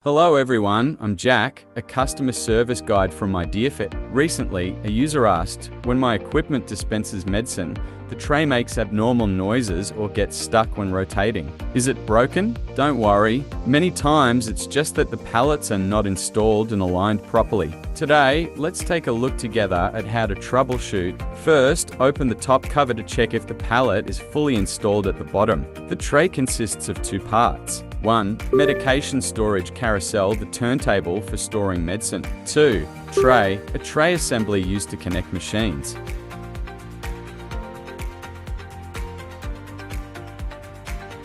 Hello everyone, I'm Jack, a customer service guide from Ideerfit. Recently, a user asked, when my equipment dispenses medicine, the tray makes abnormal noises or gets stuck when rotating. Is it broken? Don't worry. Many times it's just that the pallets are not installed and aligned properly. Today, let's take a look together at how to troubleshoot. First, open the top cover to check if the pallet is fully installed at the bottom. The tray consists of two parts. 1. Medication storage carousel, the turntable for storing medicine. 2. Tray, a tray assembly used to connect machines.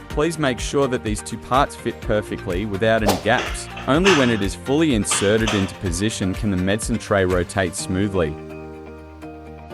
Please make sure that these two parts fit perfectly without any gaps. Only when it is fully inserted into position can the medicine tray rotate smoothly.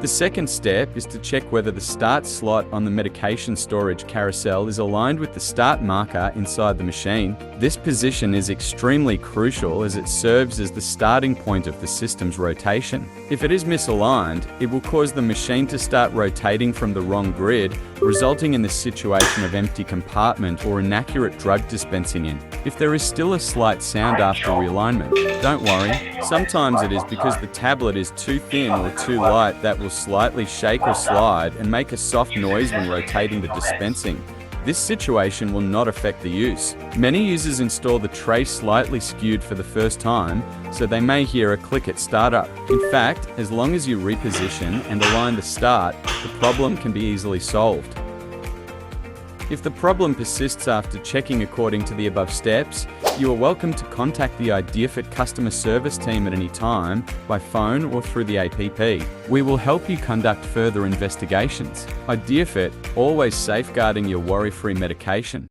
The second step is to check whether the start slot on the medication storage carousel is aligned with the start marker inside the machine. This position is extremely crucial as it serves as the starting point of the system's rotation. If it is misaligned, it will cause the machine to start rotating from the wrong grid, resulting in the situation of empty compartment or inaccurate drug dispensing in. If there is still a slight sound after realignment, don't worry. Sometimes it is because the tablet is too thin or too light that will slightly shake or slide and make a soft noise when rotating the dispensing. This situation will not affect the use. Many users install the tray slightly skewed for the first time, so they may hear a click at startup. In fact, as long as you reposition and align the start, the problem can be easily solved. If the problem persists after checking according to the above steps, you are welcome to contact the Ideerfit customer service team at any time, by phone or through the app. We will help you conduct further investigations. Ideerfit, always safeguarding your worry-free medication.